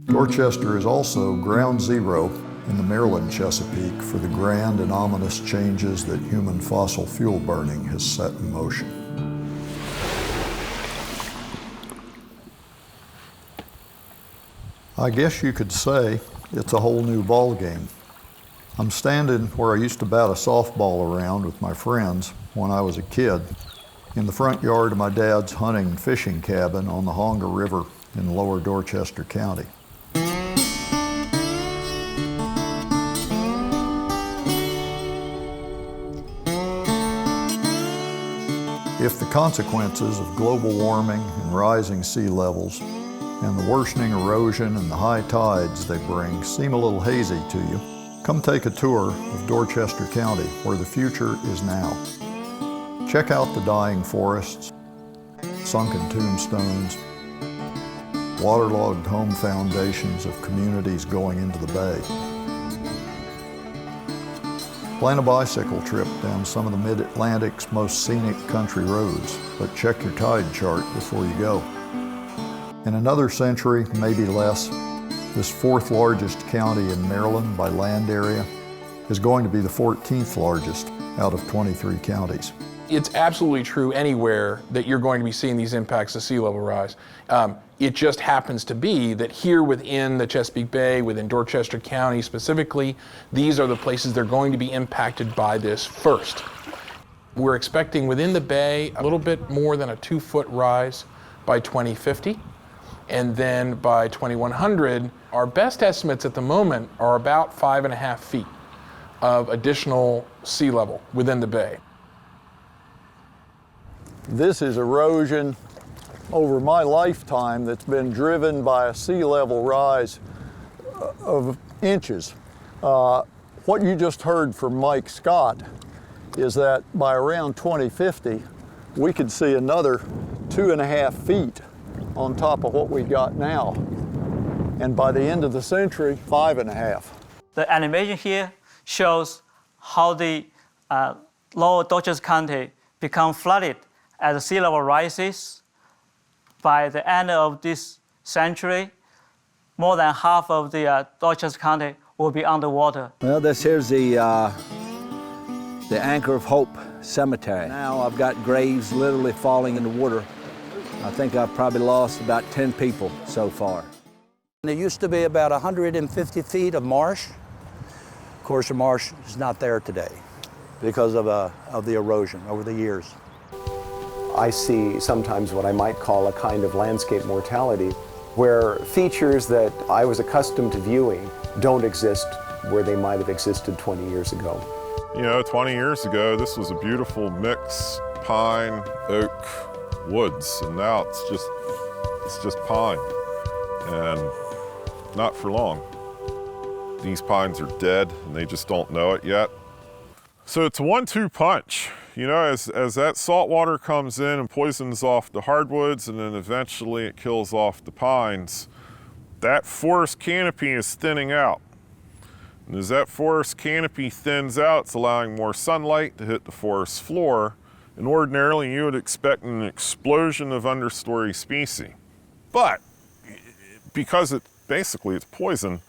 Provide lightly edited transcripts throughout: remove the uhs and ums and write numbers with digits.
Dorchester is also ground zero in the Maryland Chesapeake for the grand and ominous changes that human fossil fuel burning has set in motion. I guess you could say it's a whole new ball game. I'm standing where I used to bat a softball around with my friends when I was a kid, in the front yard of my dad's hunting and fishing cabin on the Honga River in lower Dorchester County. If the consequences of global warming and rising sea levels and the worsening erosion and the high tides they bring seem a little hazy to you, come take a tour of Dorchester County, where the future is now. Check out the dying forests, sunken tombstones, waterlogged home foundations of communities going into the bay. Plan a bicycle trip down some of the Mid-Atlantic's most scenic country roads, but check your tide chart before you go. In another century, maybe less, this fourth largest county in Maryland by land area is going to be the 14th largest out of 23 counties. It's absolutely true anywhere that you're going to be seeing these impacts of sea level rise. It just happens to be that here within the Chesapeake Bay, within Dorchester County specifically, these are the places they're going to be impacted by this first. We're expecting within the bay a little bit more than a 2-foot rise by 2050. And then by 2100, our best estimates at the moment are about 5.5 feet of additional sea level within the bay. This is erosion over my lifetime that's been driven by a sea level rise of inches. What you just heard from Mike Scott is that by around 2050, we could see another 2.5 feet on top of what we got now. And by the end of the century, 5.5. The animation here shows how the lower Dorchester County become flooded as the sea level rises. By the end of this century, more than half of the Dorchester County will be underwater. Well, this here's the Anchor of Hope Cemetery. Now I've got graves literally falling in the water. I think I've probably lost about 10 people so far. There used to be about 150 feet of marsh. Of course, the marsh is not there today because of the erosion over the years. I see sometimes what I might call a kind of landscape mortality, where features that I was accustomed to viewing don't exist where they might have existed 20 years ago. You know, 20 years ago, this was a beautiful mix, pine, oak, woods, and now it's just pine, and not for long. These pines are dead, and they just don't know it yet. So it's a 1-2 punch. You know, as that salt water comes in and poisons off the hardwoods, and then eventually it kills off the pines, that forest canopy is thinning out. And as that forest canopy thins out, it's allowing more sunlight to hit the forest floor, and ordinarily you would expect an explosion of understory species. But because basically it's poison,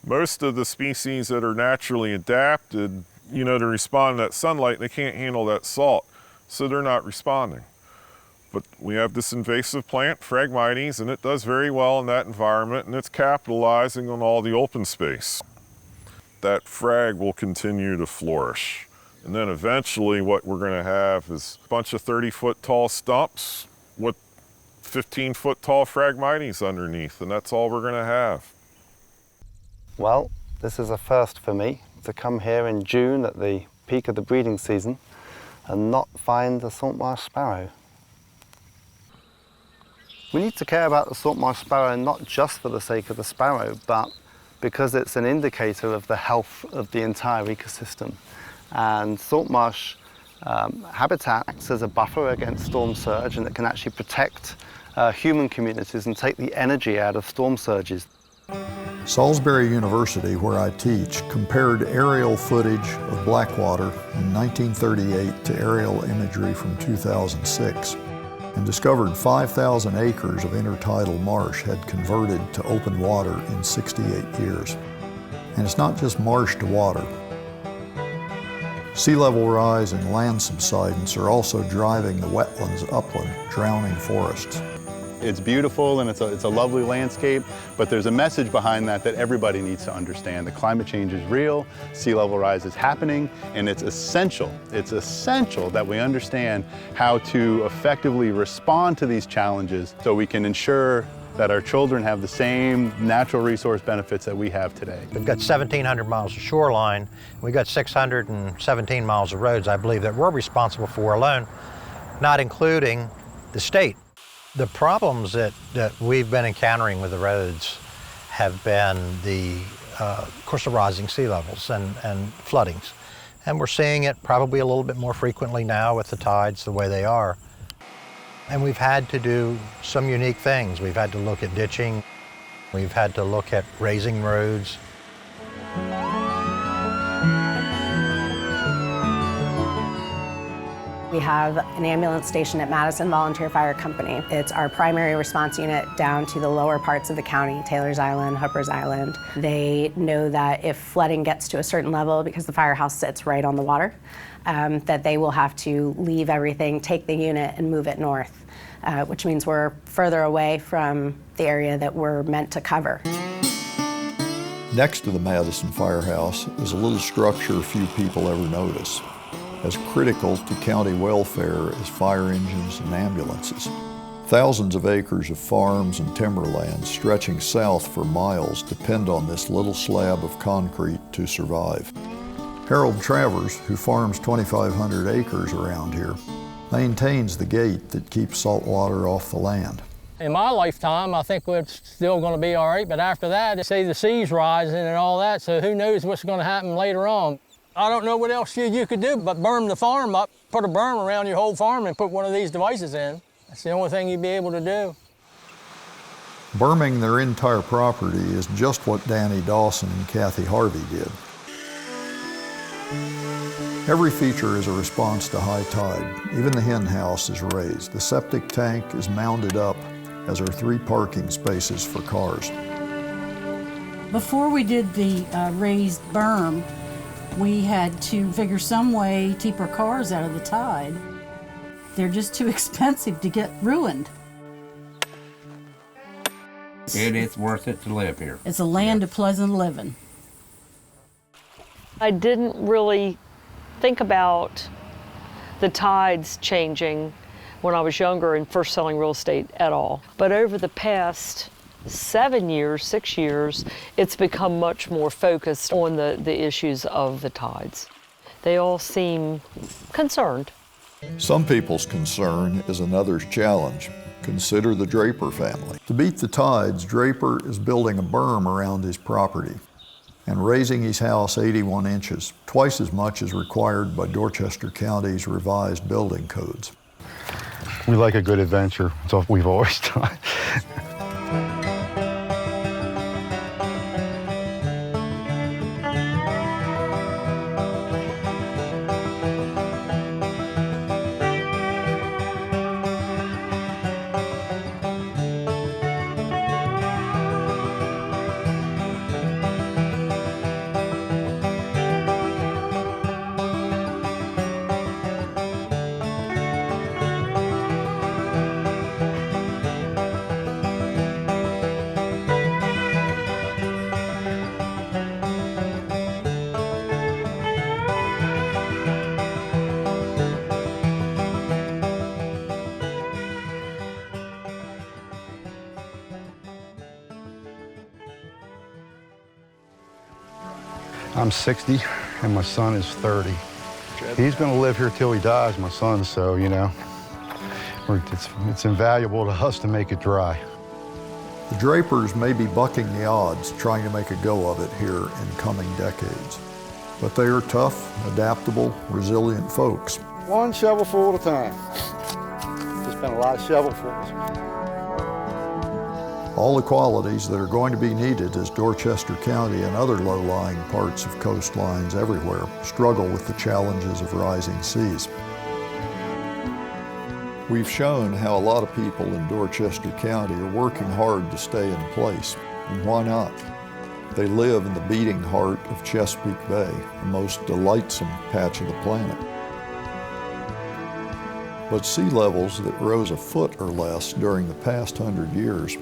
most of the species that are naturally adapted, you know, to respond to that sunlight, they can't handle that salt, so they're not responding. But we have this invasive plant, Phragmites, and it does very well in that environment, and it's capitalizing on all the open space. That frag will continue to flourish. And then eventually what we're going to have is a bunch of 30-foot tall stumps with 15-foot tall Phragmites underneath, and that's all we're going to have. Well, this is a first for me, to come here in June at the peak of the breeding season and not find the salt marsh sparrow. We need to care about the salt marsh sparrow not just for the sake of the sparrow, but because it's an indicator of the health of the entire ecosystem. And salt marsh habitat acts as a buffer against storm surge, and it can actually protect human communities and take the energy out of storm surges. Salisbury University, where I teach, compared aerial footage of Blackwater in 1938 to aerial imagery from 2006. and discovered 5,000 acres of intertidal marsh had converted to open water in 68 years. And it's not just marsh to water. Sea level rise and land subsidence are also driving the wetlands upland, drowning forests. It's beautiful and it's a lovely landscape, but there's a message behind that everybody needs to understand. The climate change is real, sea level rise is happening, and it's essential that we understand how to effectively respond to these challenges so we can ensure that our children have the same natural resource benefits that we have today. We've got 1,700 miles of shoreline. We've got 617 miles of roads, I believe, that we're responsible for alone, not including the state. The problems that we've been encountering with the roads have been of course, the rising sea levels and floodings. And we're seeing it probably a little bit more frequently now with the tides the way they are. And we've had to do some unique things. We've had to look at ditching. We've had to look at raising roads. We have an ambulance station at Madison Volunteer Fire Company. It's our primary response unit down to the lower parts of the county, Taylor's Island, Hooper's Island. They know that if flooding gets to a certain level, because the firehouse sits right on the water, that they will have to leave everything, take the unit, and move it north, which means we're further away from the area that we're meant to cover. Next to the Madison Firehouse is a little structure few people ever notice, as critical to county welfare as fire engines and ambulances. Thousands of acres of farms and timberlands stretching south for miles depend on this little slab of concrete to survive. Harold Travers, who farms 2,500 acres around here, maintains the gate that keeps salt water off the land. In my lifetime, I think we're still going to be all right, but after that, they say the sea's rising and all that, so who knows what's going to happen later on. I don't know what else you could do but berm the farm up, put a berm around your whole farm and put one of these devices in. That's the only thing you'd be able to do. Berming their entire property is just what Danny Dawson and Kathy Harvey did. Every feature is a response to high tide. Even the hen house is raised. The septic tank is mounded up, as are 3 parking spaces for cars. Before we did the raised berm, we had to figure some way to keep our cars out of the tide. They're just too expensive to get ruined. It's worth it to live here. It's a land of pleasant living. I didn't really think about the tides changing when I was younger and first selling real estate at all. But over the past 6 years, it's become much more focused on the issues of the tides. They all seem concerned. Some people's concern is another's challenge. Consider the Draper family. To beat the tides, Draper is building a berm around his property and raising his house 81 inches, twice as much as required by Dorchester County's revised building codes. We like a good adventure. It's what we've always done. I'm 60 and my son is 30. He's going to live here till he dies, my son, so, you know, it's invaluable to us to make it dry. The Drapers may be bucking the odds, trying to make a go of it here in coming decades. But they are tough, adaptable, resilient folks. One shovelful at a time. Just been a lot of shovelfuls. All the qualities that are going to be needed as Dorchester County and other low-lying parts of coastlines everywhere struggle with the challenges of rising seas. We've shown how a lot of people in Dorchester County are working hard to stay in place. And why not? They live in the beating heart of Chesapeake Bay, the most delightsome patch of the planet. But sea levels that rose a foot or less during the past 100 years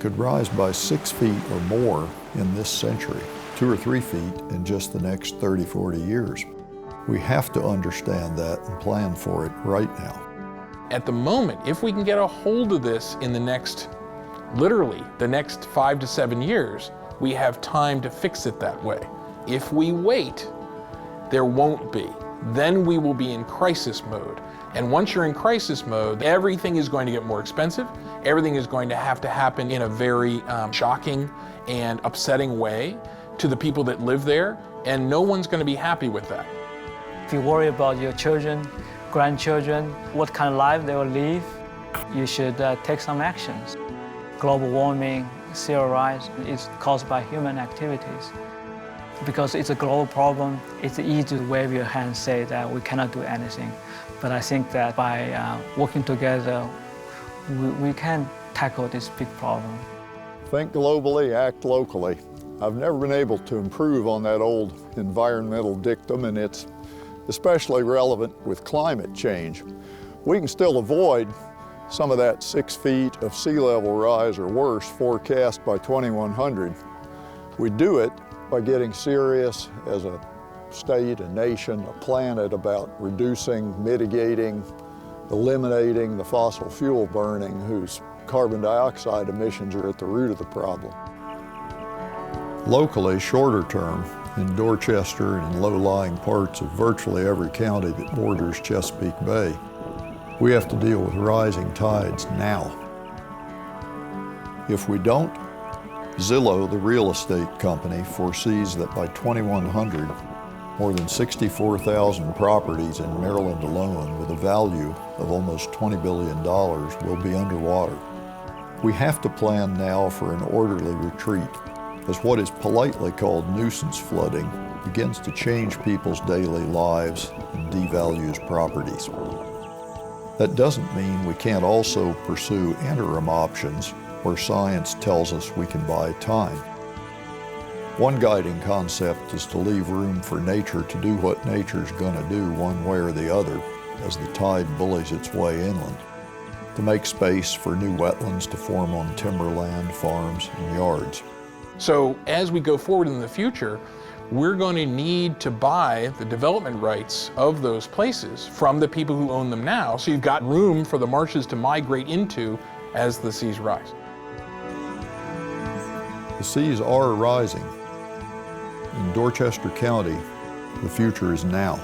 could rise by 6 feet or more in this century, 2 or 3 feet in just the next 30, 40 years. We have to understand that and plan for it right now. At the moment, if we can get a hold of this in the next, literally, the next 5 to 7 years, we have time to fix it that way. If we wait, there won't be. Then we will be in crisis mode. And once you're in crisis mode, everything is going to get more expensive. Everything is going to happen in a very shocking and upsetting way to the people that live there, and no one's going to be happy with that. If you worry about your children, grandchildren, what kind of life they will live, you should take some actions. Global warming, sea level rise is caused by human activities. Because it's a global problem, it's easy to wave your hand and say that we cannot do anything. But I think that by working together, we can tackle this big problem. Think globally, act locally. I've never been able to improve on that old environmental dictum, and it's especially relevant with climate change. We can still avoid some of that 6 feet of sea level rise or worse forecast by 2100. We do it by getting serious as a state, a nation, a planet about reducing, mitigating, eliminating the fossil fuel burning whose carbon dioxide emissions are at the root of the problem. Locally, shorter term, in Dorchester and in low-lying parts of virtually every county that borders Chesapeake Bay, we have to deal with rising tides now. If we don't, Zillow, the real estate company, foresees that by 2100, more than 64,000 properties in Maryland alone with a value of almost $20 billion will be underwater. We have to plan now for an orderly retreat, as what is politely called nuisance flooding begins to change people's daily lives and devalues properties. That doesn't mean we can't also pursue interim options where science tells us we can buy time. One guiding concept is to leave room for nature to do what nature's gonna do one way or the other as the tide bullies its way inland, to make space for new wetlands to form on timberland, farms, and yards. So as we go forward in the future, we're going to need to buy the development rights of those places from the people who own them now, so you've got room for the marshes to migrate into as the seas rise. The seas are rising. In Dorchester County, the future is now.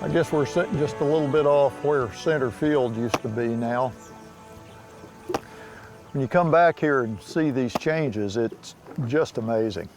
I guess we're sitting just a little bit off where center field used to be now. When you come back here and see these changes, it's just amazing.